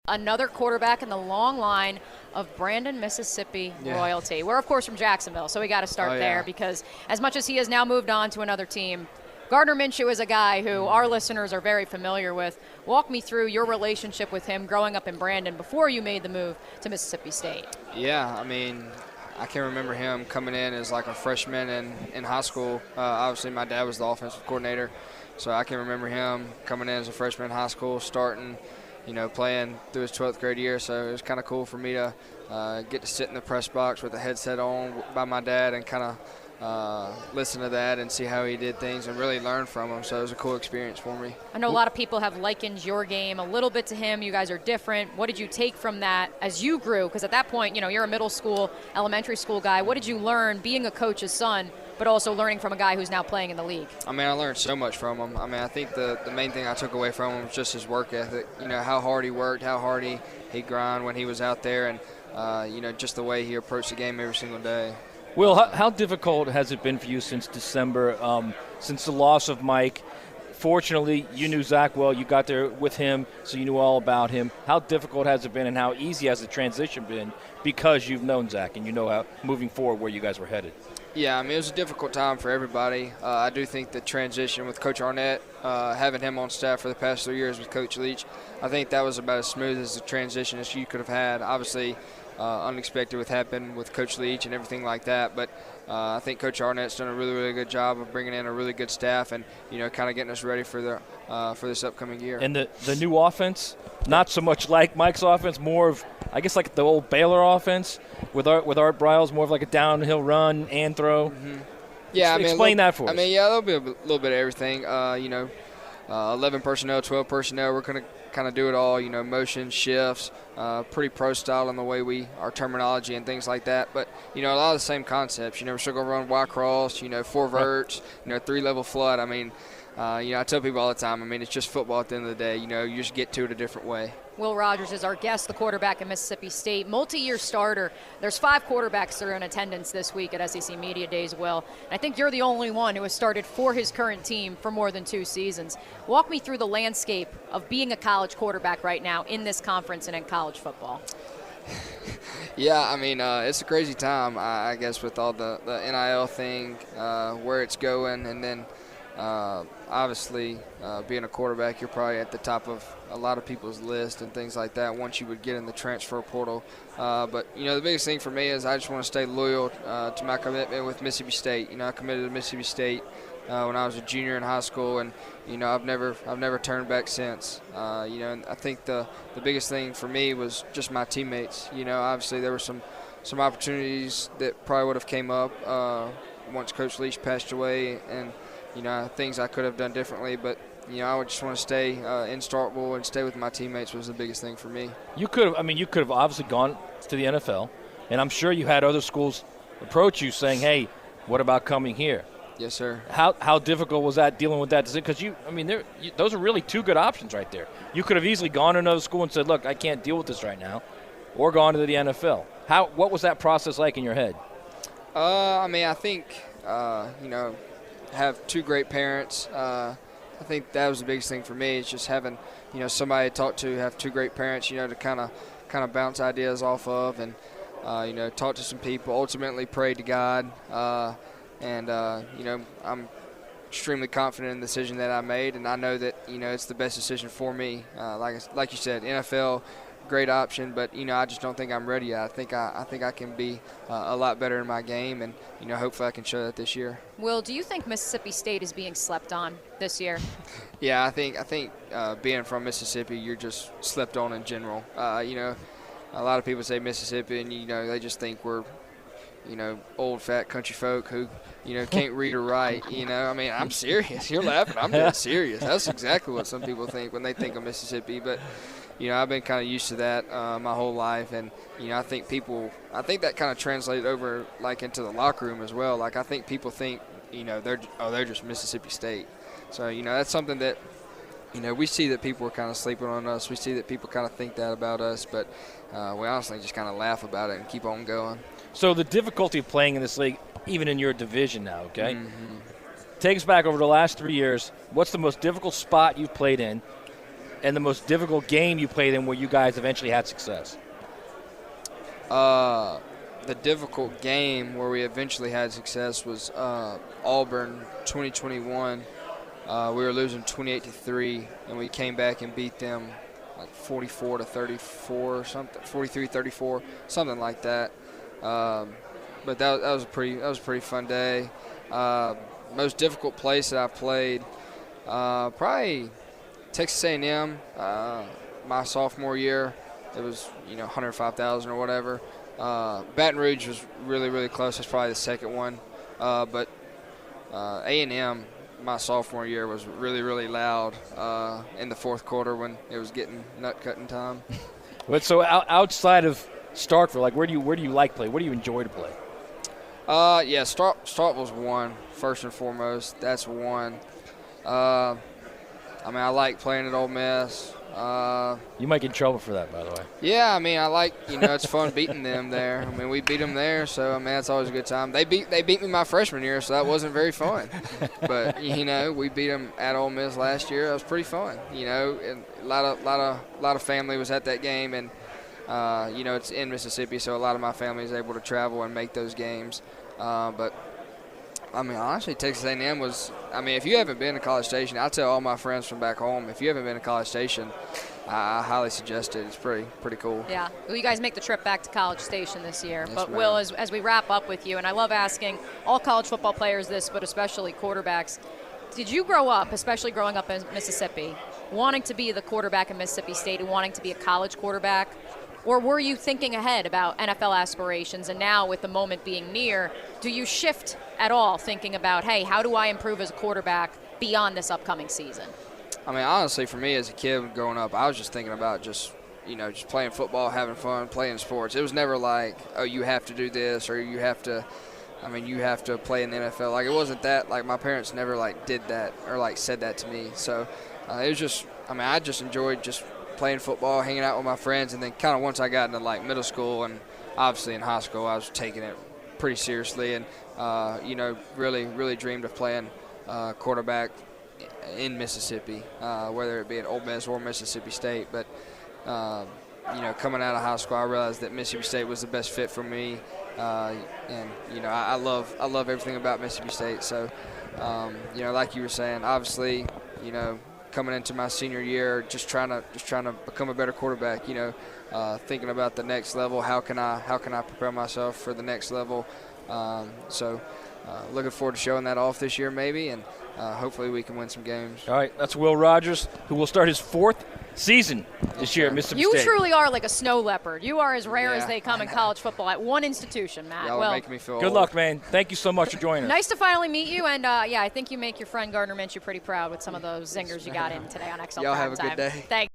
another quarterback in the long line of Brandon, Mississippi royalty. We're, of course, from Jacksonville, so we got to start there because as much as he has now moved on to another team, Gardner Minshew is a guy who our listeners are very familiar with. Walk me through your relationship with him growing up in Brandon before you made the move to Mississippi State. Yeah, I mean, I can remember him coming in as like a freshman in high school. Obviously, my dad was the offensive coordinator, so I can remember him coming in as a freshman in high school, starting, playing through his 12th grade year. So it was kind of cool for me to get to sit in the press box with the headset on by my dad and kind of listen to that and see how he did things and really learn from him. So it was a cool experience for me. I know a lot of people have likened your game a little bit to him. You guys are different. What did you take from that as you grew? Because at that point, you're a middle school, elementary school guy. What did you learn being a coach's son, but also learning from a guy who's now playing in the league? I mean, I learned so much from him. I mean, I think the main thing I took away from him was just his work ethic. How hard he worked, how hard he grind when he was out there, and, just the way he approached the game every single day. Will, how difficult has it been for you since December, since the loss of Mike? Fortunately, you knew Zach well. You got there with him, so you knew all about him. How difficult has it been, and how easy has the transition been because you've known Zach and you know how moving forward where you guys were headed? Yeah, I mean, it was a difficult time for everybody. I do think the transition with Coach Arnett, having him on staff for the past 3 years with Coach Leach, I think that was about as smooth as the transition as you could have had. Obviously, unexpected what happened with Coach Leach and everything like that, but I think Coach Arnett's done a really, really good job of bringing in a really good staff and kind of getting us ready for this upcoming year. And the new offense, not so much like Mike's offense, more of I guess like the old Baylor offense with Art Briles, more of like a downhill run and throw. Mm-hmm. Yeah, explain that for us. I mean, yeah, there'll be a little bit of everything. 11 personnel, 12 personnel. We're going to kind of do it all, motion, shifts, pretty pro style in the way our terminology and things like that. But, a lot of the same concepts. We're still going to run Y cross, 4 verts, 3-level flood. I mean, I tell people all the time, I mean, it's just football at the end of the day. You just get to it a different way. Will Rogers is our guest, the quarterback at Mississippi State, multi-year starter. There's 5 quarterbacks that are in attendance this week at SEC Media Days, Will. And I think you're the only one who has started for his current team for more than 2 seasons. Walk me through the landscape of being a college quarterback right now in this conference and in college football. Yeah, I mean, it's a crazy time, I guess, with all the NIL thing, where it's going, and then obviously, being a quarterback, you're probably at the top of a lot of people's list and things like that once you would get in the transfer portal. But, the biggest thing for me is I just want to stay loyal to my commitment with Mississippi State. I committed to Mississippi State when I was a junior in high school, and, I've never turned back since. And I think the biggest thing for me was just my teammates. Obviously there were some opportunities that probably would have came up once Coach Leach passed away, and things I could have done differently, but I would just want to stay in Starkville and stay with my teammates was the biggest thing for me. You could have obviously gone to the NFL, and I'm sure you had other schools approach you saying, "Hey, what about coming here?" Yes, sir. How difficult was that dealing with that decision? Because those are really 2 good options right there. You could have easily gone to another school and said, "Look, I can't deal with this right now," or gone to the NFL. What was that process like in your head? I mean, I think have 2 great parents. I think that was the biggest thing for me is just having, somebody to talk to, have 2 great parents, to kind of bounce ideas off of and, talk to some people, ultimately pray to God. I'm extremely confident in the decision that I made, and I know that, it's the best decision for me. Like you said, NFL, great option, but I just don't think I'm ready yet. I think I can be a lot better in my game, and hopefully I can show that this year. Will, do you think Mississippi State is being slept on this year? Yeah, I think being from Mississippi, you're just slept on in general. A lot of people say Mississippi, and they just think we're old fat country folk who can't read or write. I mean, I'm serious. You're laughing. I'm dead serious. That's exactly what some people think when they think of Mississippi, but. I've been kind of used to that my whole life, and I think that kind of translated over like into the locker room as well. Like I think people think they're just Mississippi State, so that's something that we see that people are kind of sleeping on us. We see that people kind of think that about us, but we honestly just kind of laugh about it and keep on going. So the difficulty of playing in this league, even in your division now, okay? Mm-hmm. Take us back over the last 3 years. What's the most difficult spot you've played in? and the most difficult game you played in where you guys eventually had success? The difficult game where we eventually had success was Auburn 2021. We were losing 28-3, and we came back and beat them like 44-34 or something, 43-34, something like that. But that was a pretty fun day. Most difficult place that I've played, probably Texas A&M. My sophomore year, it was 105,000 or whatever. Baton Rouge was really, really close. That's probably the second one. But A&M, my sophomore year, was really, really loud in the fourth quarter when it was getting nut-cutting time. But so outside of Starkville, like where do you like play? What do you enjoy to play? Starkville's one, first and foremost. That's one. I like playing at Ole Miss. You might get in trouble for that, by the way. Yeah, I like, it's fun beating them there. We beat them there, so, that's always a good time. They beat me my freshman year, so that wasn't very fun. But, we beat them at Ole Miss last year. That was pretty fun, and a lot of family was at that game, and, it's in Mississippi, so a lot of my family is able to travel and make those games. But honestly, Texas A&M was, if you haven't been to College Station, I tell all my friends from back home, if you haven't been to College Station, I highly suggest it. It's pretty cool. Yeah. Well, you guys make the trip back to College Station this year. Yes, but, ma'am. Will, as we wrap up with you, and I love asking all college football players this, but especially quarterbacks, did you grow up, especially growing up in Mississippi, wanting to be the quarterback in Mississippi State and wanting to be a college quarterback? Or were you thinking ahead about NFL aspirations, and now with the moment being near, do you shift at all thinking about, hey, how do I improve as a quarterback beyond this upcoming season? Honestly, for me as a kid growing up, I was just thinking about just playing football, having fun, playing sports. It was never like, oh, you have to do this or you have to play in the NFL. Like, it wasn't that. Like, my parents never, did that or, said that to me. So, it was just, I just enjoyed just playing football, hanging out with my friends, and then kind of once I got into middle school and obviously in high school, I was taking it pretty seriously and really, really dreamed of playing quarterback in Mississippi, whether it be at Ole Miss or Mississippi State. But coming out of high school, I realized that Mississippi State was the best fit for me, and I love everything about Mississippi State. So like you were saying, obviously coming into my senior year, just trying to become a better quarterback. Thinking about the next level. How can I prepare myself for the next level? Looking forward to showing that off this year, maybe, and hopefully we can win some games. All right, that's Will Rogers, who will start his fourth season this year at Mississippi State. You truly are like a snow leopard. You are as rare as they come in college football at one institution, Matt. Y'all make me feel good old. luck, man. Thank you so much for joining us. Nice to finally meet you, and I think you make your friend Gardner Minshew pretty proud with some of those zingers you got in today on XL Primetime. Y'all have a good day. Thanks.